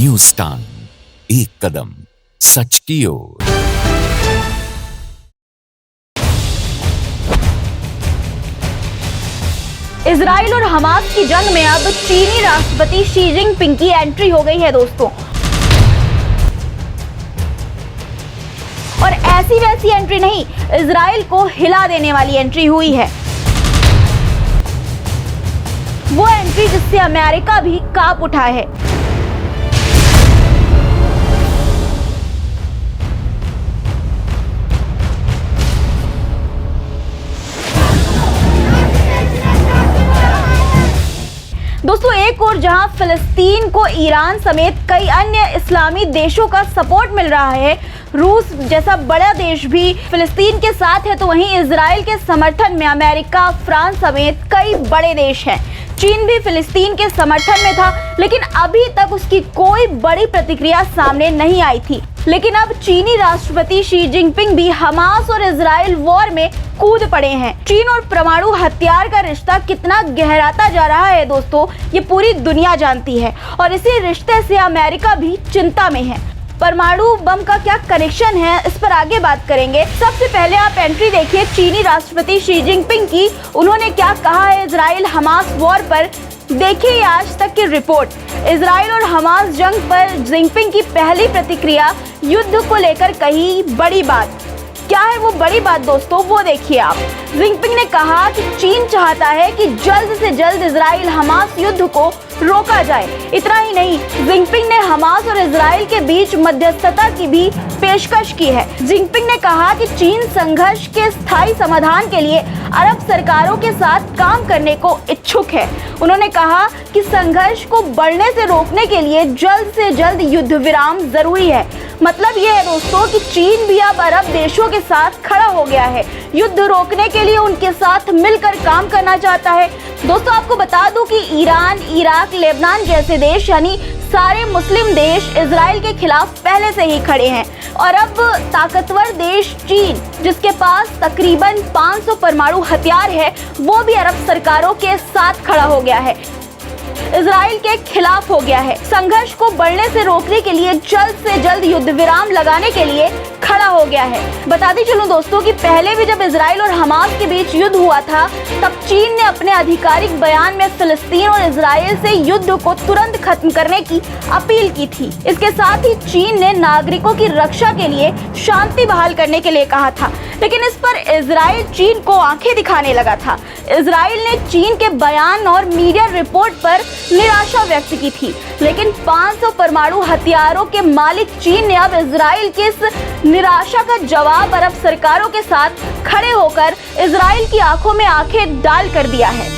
News time, एक कदम सच की ओर। Israel और हमास की जंग में अब चीनी राष्ट्रपति शी जिनपिंग की एंट्री हो गई है दोस्तों। और ऐसी वैसी एंट्री नहीं, इजराइल को हिला देने वाली एंट्री हुई है। वो एंट्री जिससे अमेरिका भी कांप उठा है। दोस्तों, एक और जहां फिलिस्तीन को ईरान समेत कई अन्य इस्लामी देशों का सपोर्ट मिल रहा है, रूस जैसा बड़ा देश भी फिलिस्तीन के साथ है, तो वहीं इजराइल के समर्थन में अमेरिका, फ्रांस समेत कई बड़े देश हैं। चीन भी फिलिस्तीन के समर्थन में था, लेकिन अभी तक उसकी कोई बड़ी प्रतिक्रिया सामने नहीं आई थी। लेकिन अब चीनी राष्ट्रपति शी जिनपिंग भी हमास और इजराइल वॉर में कूद पड़े हैं। चीन और परमाणु हथियार का रिश्ता कितना गहराता जा रहा है दोस्तों, ये पूरी दुनिया जानती है और इसी रिश्ते से अमेरिका भी चिंता में है। परमाणु बम का क्या कनेक्शन है, इस पर आगे बात करेंगे। सबसे पहले आप एंट्री देखिए चीनी राष्ट्रपति शी जिनपिंग की। उन्होंने क्या कहा है इजराइल हमास वॉर पर, देखिए आज तक की रिपोर्ट। इजराइल और हमास जंग पर जिनपिंग की पहली प्रतिक्रिया, युद्ध को लेकर कही बड़ी बात। क्या है वो बड़ी बात दोस्तों, वो देखिए आप। जिनपिंग ने कहा कि चीन चाहता है कि जल्द से जल्द इजराइल हमास युद्ध को रोका जाए। इतना ही नहीं, जिनपिंग ने हमास और इजराइल के बीच मध्यस्थता की भी पेशकश की है। जिनपिंग ने कहा कि चीन संघर्ष के स्थायी समाधान के लिए अरब सरकारों के साथ काम करने को इच्छुक है। उन्होंने कहा कि संघर्ष को बढ़ने से रोकने के लिए जल्द से जल्द युद्ध विराम जरूरी है। मतलब ये है दोस्तों कि चीन भी अब अरब देशों के साथ खड़ा हो गया है, युद्ध रोकने के लिए उनके साथ मिलकर काम करना चाहता है। दोस्तों, आपको बता दूं कि ईरान, इराक, लेबनान जैसे देश यानी सारे मुस्लिम देश इजराइल के खिलाफ पहले से ही खड़े हैं। और अब ताकतवर देश चीन, जिसके पास तकरीबन 500 परमाणु हथियार है, वो भी अरब सरकारों के साथ खड़ा हो गया है, इजराइल के खिलाफ हो गया है। संघर्ष को बढ़ने से रोकने के लिए जल्द से जल्द युद्ध विराम लगाने के लिए खड़ा हो गया है। बताते चलूं दोस्तों कि पहले भी जब इजराइल और हमास के बीच युद्ध हुआ था, तब चीन ने अपने आधिकारिक बयान में फिलिस्तीन और इजराइल से युद्ध को तुरंत खत्म करने की अपील की थी। इसके साथ ही चीन ने नागरिकों की रक्षा के लिए शांति बहाल करने के लिए कहा था, लेकिन इस पर इजराइल चीन को आंखें दिखाने लगा था। इजराइल ने चीन के बयान और मीडिया रिपोर्ट पर निराशा व्यक्त की थी, लेकिन 500 परमाणु हथियारों के मालिक चीन ने अब इजराइल की इस निराशा का जवाब अरब सरकारों के साथ खड़े होकर इजराइल की आंखों में आंखें डाल कर दिया है।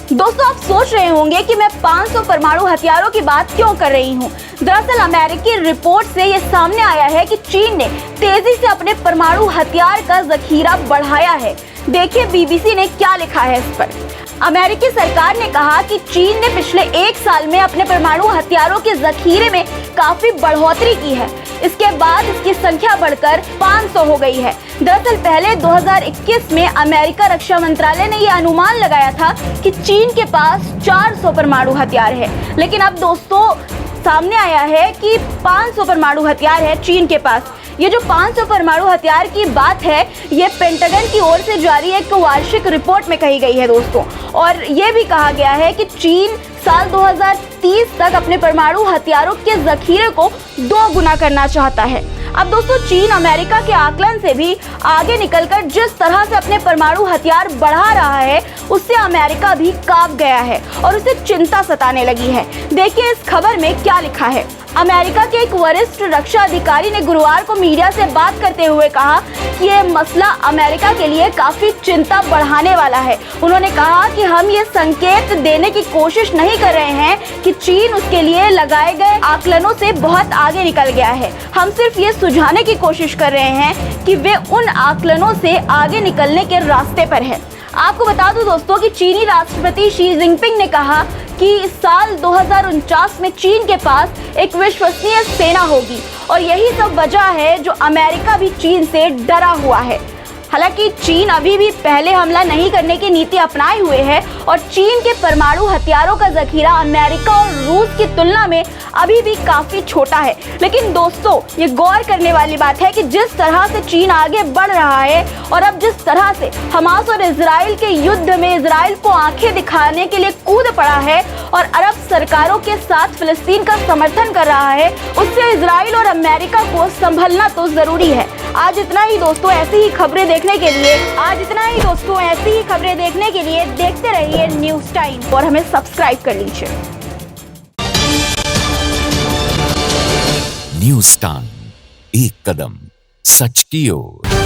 दोस्तों, आप सोच रहे होंगे कि मैं 500 परमाणु हथियारों की बात क्यों कर रही हूँ। दरअसल अमेरिकी रिपोर्ट से ये सामने आया है कि चीन ने तेजी से अपने परमाणु हथियार का जखीरा बढ़ाया है। देखिए बीबीसी ने क्या लिखा है इस पर। अमेरिकी सरकार ने कहा कि चीन ने पिछले 1 साल में अपने परमाणु हथियारों के जखीरे में काफी बढ़ोतरी की है। इसके बाद इसकी संख्या बढ़कर 500 हो गई है। दरअसल पहले 2021 में अमेरिका रक्षा मंत्रालय ने यह अनुमान लगाया था कि चीन के पास 400 परमाणु हथियार है, लेकिन अब दोस्तों सामने आया है कि 500 परमाणु हथियार है चीन के पास। ये जो 500 परमाणु हथियार की बात है, ये पेंटागन की ओर से जारी एक वार्षिक रिपोर्ट में कही गई है दोस्तों। और ये भी कहा गया है कि चीन साल 2030 तक अपने परमाणु हथियारों के जखीरे को 2 गुना करना चाहता है। अब दोस्तों, चीन अमेरिका के आकलन से भी आगे निकलकर जिस तरह से अपने परमाणु हथियार बढ़ा रहा है, उससे अमेरिका भी कांप गया है और उसे चिंता सताने लगी है। देखिए इस खबर में क्या लिखा है। अमेरिका के एक वरिष्ठ रक्षा अधिकारी ने गुरुवार को मीडिया से बात करते हुए कहा कि यह मसला अमेरिका के लिए काफी चिंता बढ़ाने वाला है। उन्होंने कहा कि हम ये संकेत देने की कोशिश नहीं कर रहे हैं कि चीन उसके लिए लगाए गए आकलनों से बहुत आगे निकल गया है। हम सिर्फ ये सुझाने की कोशिश कर रहे हैं कि वे उन आकलनों से आगे निकलने के रास्ते पर है। आपको बता दूं दोस्तों कि चीनी राष्ट्रपति शी जिनपिंग ने कहा कि इस साल 2049 में चीन के पास एक विश्वसनीय सेना होगी और यही सब वजह है जो अमेरिका भी चीन से डरा हुआ है। हालांकि चीन अभी भी पहले हमला नहीं करने की नीति अपनाए हुए है और चीन के परमाणु हथियारों का जखीरा अमेरिका और रूस की तुलना में अभी भी काफी छोटा है। लेकिन दोस्तों, ये गौर करने वाली बात है कि जिस तरह से चीन आगे बढ़ रहा है और अब जिस तरह से हमास और इजराइल के युद्ध में इजराइल को आंखें दिखाने के लिए कूद पड़ा है और अरब सरकारों के साथ फिलिस्तीन का समर्थन कर रहा है, उससे इजराइल और अमेरिका को संभलना तो जरूरी है। आज इतना ही दोस्तों, ऐसी ही खबरें देखने के लिए देखते रहिए न्यूज़ टाइम और हमें सब्सक्राइब कर लीजिए। न्यूज़ टाइम, एक कदम सच की ओर।